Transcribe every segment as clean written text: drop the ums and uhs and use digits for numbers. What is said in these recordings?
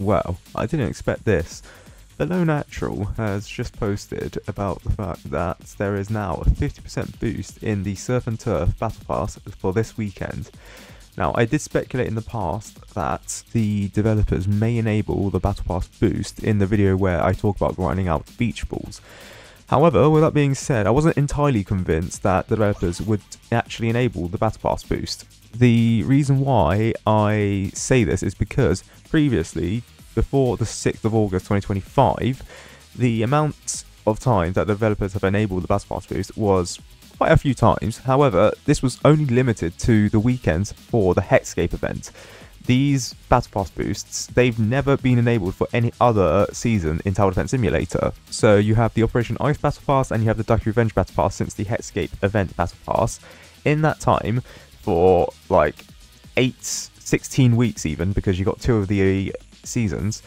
Well, I didn't expect this. Below Natural has just posted about the fact that there is now a 50% boost in the Surf and Turf Battle Pass for this weekend. Now, I did speculate in the past that the developers may enable the Battle Pass boost in the video where I talk about grinding out beach balls. However, with that being said, I wasn't entirely convinced that the developers would actually enable the Battle Pass boost. The reason why I say this is because previously, before the 6th of August 2025, the amount of times that the developers have enabled the Battle Pass boost was quite a few times. However, this was only limited to the weekends for the Hexscape event. These Battle Pass boosts, they've never been enabled for any other season in Tower Defense Simulator. So you have the Operation Ice Battle Pass and you have the Ducky Revenge Battle Pass since the Hexscape event Battle Pass. In that time, for like 16 weeks even, because you got 2 of the seasons,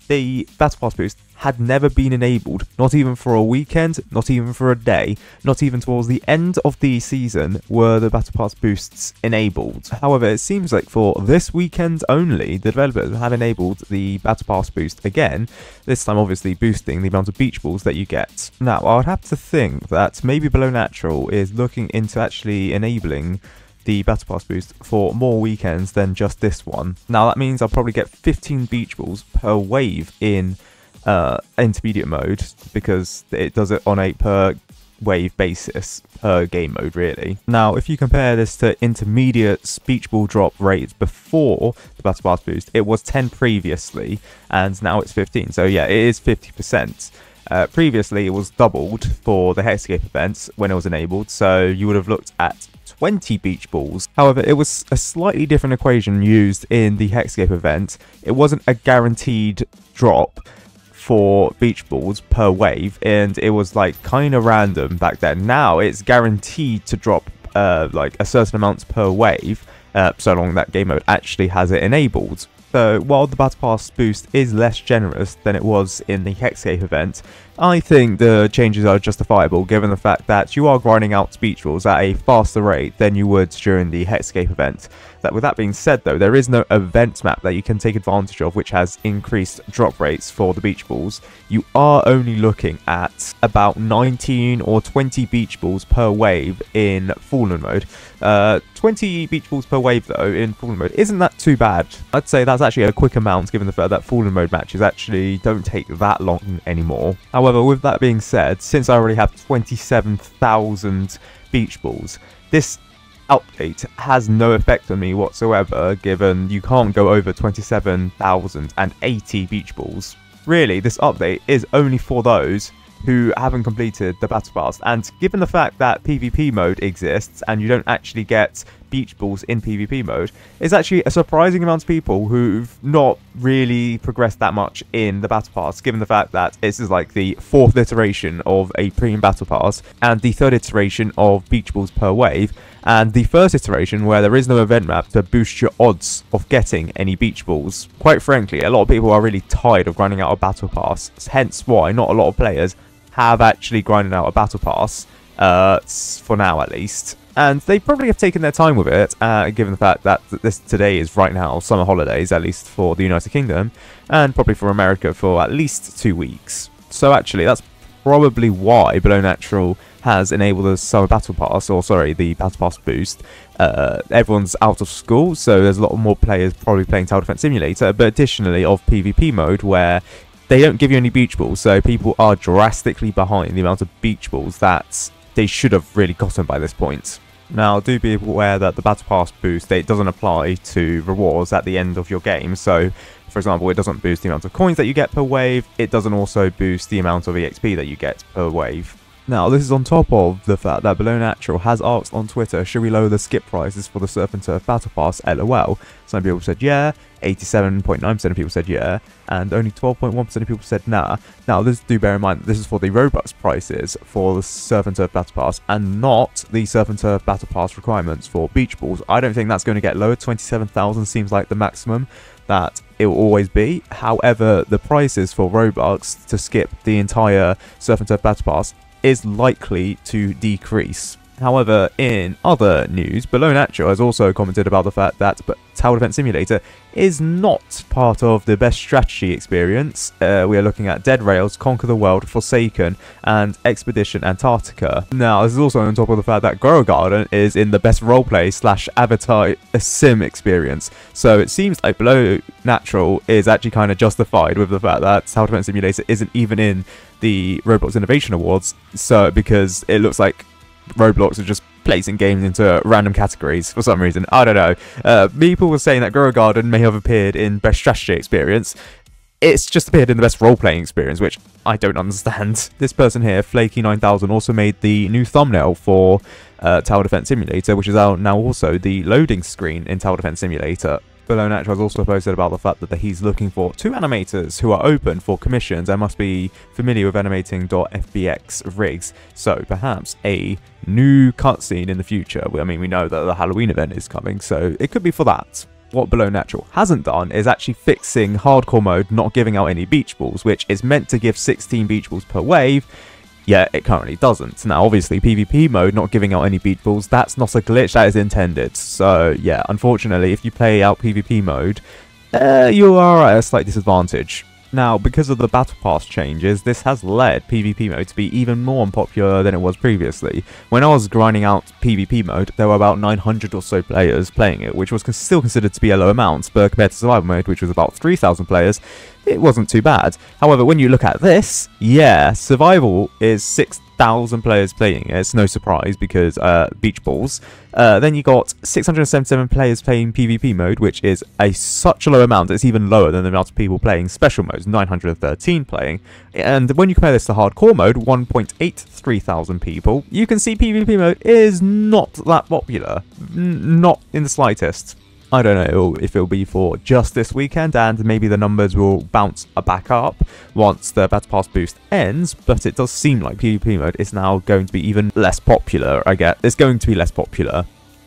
the Battle Pass boost had never been enabled, not even for a weekend, not even for a day, not even towards the end of the season were the Battle Pass boosts enabled. However, it seems like for this weekend only, the developers have enabled the Battle Pass boost again, this time obviously boosting the amount of beach balls that you get. Now, I would have to think that maybe Below Natural is looking into actually enabling the Battle Pass boost for more weekends than just this one. Now, that means I'll probably get 15 beach balls per wave in intermediate mode, because it does it on a per wave basis, per game mode really. Now, if you compare this to intermediate beach ball drop rates before the Battle Pass boost, it was 10 previously, and now it's 15. So yeah, it is 50%. Previously, it was doubled for the Hexscape events when it was enabled, so you would have looked at 20 beach balls. However, it was a slightly different equation used in the Hexscape event. It wasn't a guaranteed drop for beach balls per wave, and it was like kind of random back then. Now it's guaranteed to drop like a certain amount per wave, so long that game mode actually has it enabled. So while the Battle Pass boost is less generous than it was in the Hexscape event, I think the changes are justifiable given the fact that you are grinding out beach balls at a faster rate than you would during the Hexscape event. With that being said though, there is no event map that you can take advantage of which has increased drop rates for the beach balls. You are only looking at about 19 or 20 beach balls per wave in Fallen mode. 20 beach balls per wave though in Fallen mode isn't that too bad. I'd say that's actually a quick amount given the fact that Fallen mode matches actually don't take that long anymore. However, with that being said, since I already have 27,000 beach balls, this update has no effect on me whatsoever, given you can't go over 27,080 beach balls. Really, this update is only for those who haven't completed the Battle Pass, and given the fact that PvP mode exists and you don't actually get beach balls in PvP mode, it's actually a surprising amount of people who've not really progressed that much in the Battle Pass, given the fact that this is like the 4th iteration of a premium Battle Pass and the 3rd iteration of beach balls per wave, and the 1st iteration where there is no event map to boost your odds of getting any beach balls. Quite frankly, a lot of people are really tired of grinding out a Battle Pass, hence why not a lot of players have actually grinded out a Battle Pass, for now at least. And they probably have taken their time with it, given the fact that today is right now summer holidays, at least for the United Kingdom, and probably for America for at least 2 weeks. So actually, that's probably why Below Natural has enabled the summer Battle Pass, or sorry, the Battle Pass boost. Everyone's out of school, so there's a lot more players probably playing Tower Defense Simulator, but additionally of PvP mode, where they don't give you any beach balls, so people are drastically behind the amount of beach balls that they should have really gotten by this point. Now, do be aware that the Battle Pass boost, it doesn't apply to rewards at the end of your game. So, for example, it doesn't boost the amount of coins that you get per wave. It doesn't also boost the amount of EXP that you get per wave. Now, this is on top of the fact that Below Natural has asked on Twitter, should we lower the skip prices for the Surf and Turf Battle Pass? LOL. Some people said yeah, 87.9% of people said yeah, and only 12.1% of people said nah. Now, do bear in mind that this is for the Robux prices for the Surf and Turf Battle Pass, and not the Surf and Turf Battle Pass requirements for beach balls. I don't think that's going to get lowered. 27,000 seems like the maximum that it will always be. However, the prices for Robux to skip the entire Surf and Turf Battle Pass is likely to decrease. However, in other news, Below Natural has also commented about the fact that Tower Defense Simulator is not part of the best strategy experience. We are looking at Dead Rails, Conquer the World, Forsaken, and Expedition Antarctica. Now, this is also on top of the fact that Grow a Garden is in the best roleplay / avatar sim experience. So it seems like Below Natural is actually kind of justified with the fact that Tower Defense Simulator isn't even in the Roblox Innovation Awards. So because it looks like Roblox are just placing games into random categories for some reason. I don't know. People were saying that Grow a Garden may have appeared in Best Strategy Experience. It's just appeared in the Best Role-Playing Experience, which I don't understand. This person here, Flaky9000, also made the new thumbnail for Tower Defense Simulator, which is now also the loading screen in Tower Defense Simulator. Below Natural has also posted about the fact that he's looking for 2 animators who are open for commissions and must be familiar with animating.fbx rigs. So perhaps a new cutscene in the future. I mean, we know that the Halloween event is coming, so it could be for that. What Below Natural hasn't done is actually fixing hardcore mode not giving out any beach balls, which is meant to give 16 beach balls per wave. Yeah, it currently doesn't. Now, obviously, PvP mode not giving out any beach balls, that's not a glitch, that is intended. So, yeah, unfortunately, if you play out PvP mode, you are at a slight disadvantage. Now, because of the Battle Pass changes, this has led PvP mode to be even more unpopular than it was previously. When I was grinding out PvP mode, there were about 900 or so players playing it, which was still considered to be a low amount, but compared to Survival mode, which was about 3,000 players, it wasn't too bad. However, when you look at this, yeah, Survival is 6,000 players playing it. It's no surprise because beach balls. Then you got 677 players playing PvP mode, which is such a low amount. It's even lower than the amount of people playing special modes, 913 playing. And when you compare this to hardcore mode, 1.83 thousand people, you can see PvP mode is not that popular. Not in the slightest. I don't know if it'll be for just this weekend, and maybe the numbers will bounce back up once the Battle Pass boost ends, but it does seem like PvP mode is now going to be even less popular, I guess. It's going to be less popular.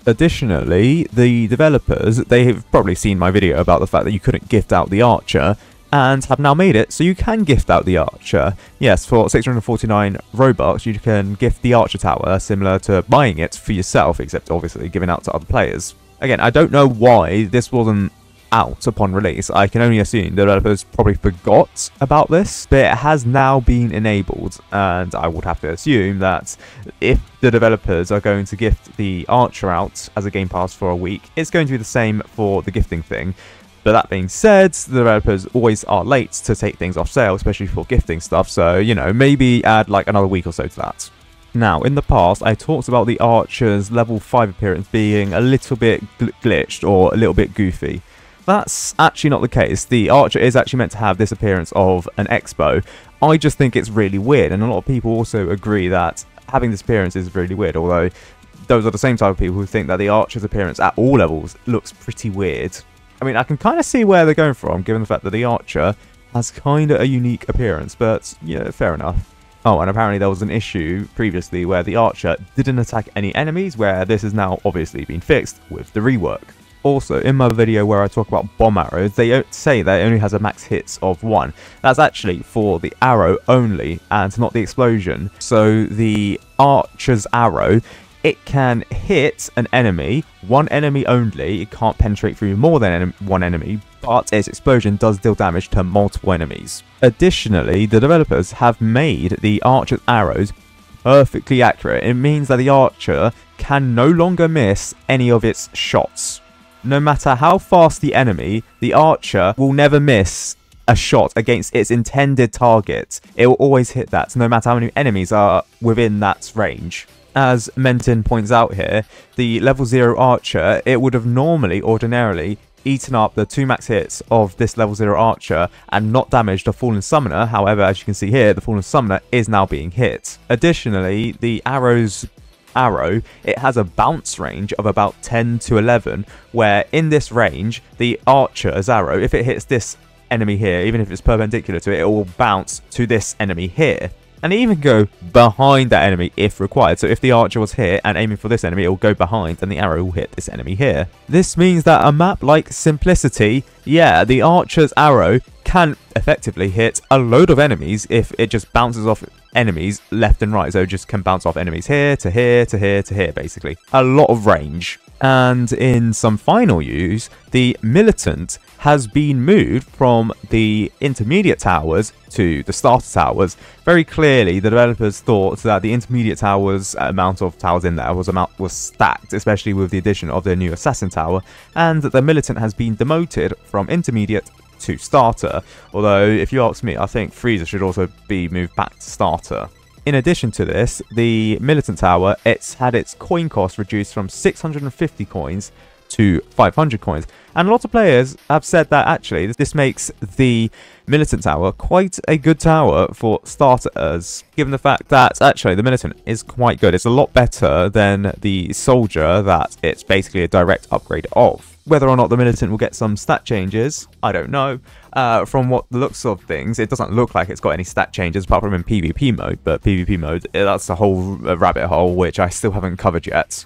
Additionally, the developers, they have probably seen my video about the fact that you couldn't gift out the Archer, and have now made it so you can gift out the Archer. Yes, for 649 Robux, you can gift the Archer Tower, similar to buying it for yourself, except obviously giving out to other players. Again, I don't know why this wasn't out upon release. I can only assume the developers probably forgot about this, but it has now been enabled, and I would have to assume that if the developers are going to gift the Archer out as a Game Pass for a week, it's going to be the same for the gifting thing. But that being said, the developers always are late to take things off sale, especially for gifting stuff, so, you know, maybe add like another week or so to that. Now, in the past, I talked about the Archer's level 5 appearance being a little bit glitched or a little bit goofy. That's actually not the case. The Archer is actually meant to have this appearance of an Expo. I just think it's really weird, and a lot of people also agree that having this appearance is really weird, although those are the same type of people who think that the Archer's appearance at all levels looks pretty weird. I mean, I can kind of see where they're going from, given the fact that the Archer has kind of a unique appearance, but, yeah, fair enough. Oh, and apparently there was an issue previously where the Archer didn't attack any enemies, where this has now obviously been fixed with the rework. Also, in my video where I talk about bomb arrows, they say that it only has a max hits of 1. That's actually for the arrow only, and not the explosion. So the Archer's arrow, it can hit an enemy, one enemy only. It can't penetrate through more than one enemy, but its explosion does deal damage to multiple enemies. Additionally, the developers have made the Archer's arrows perfectly accurate. It means that the Archer can no longer miss any of its shots. No matter how fast the enemy, the Archer will never miss a shot against its intended target. It will always hit that, no matter how many enemies are within that range. As Menton points out here, the level 0 Archer, it would have ordinarily eaten up the 2 max hits of this level 0 Archer and not damaged a Fallen Summoner. However, as you can see here, the Fallen Summoner is now being hit. Additionally, the arrow's arrow, it has a bounce range of about 10 to 11, where in this range, the Archer's arrow, if it hits this enemy here, even if it's perpendicular to it, it will bounce to this enemy here. And it even go behind that enemy if required. So if the Archer was here and aiming for this enemy, it will go behind and the arrow will hit this enemy here. This means that a map like Simplicity, yeah, the Archer's arrow can effectively hit a load of enemies if it just bounces off enemies left and right. So it just can bounce off enemies here to here to here to here, basically. A lot of range. And in some final use, the Militant has been moved from the intermediate towers to the starter towers. Very clearly, the developers thought that the intermediate towers amount of towers in there was stacked, especially with the addition of the new Assassin Tower, and the Militant has been demoted from intermediate to starter. Although, if you ask me, I think Freezer should also be moved back to starter. In addition to this, the Militant Tower, it's had its coin cost reduced from 650 coins to 500 coins. And a lot of players have said that actually this makes the Militant Tower quite a good tower for starters, given the fact that actually the Militant is quite good. It's a lot better than the Soldier that it's basically a direct upgrade of. Whether or not the Militant will get some stat changes, I don't know. From what the looks of things, it doesn't look like it's got any stat changes apart from in PvP mode, but PvP mode, that's a whole rabbit hole which I still haven't covered yet.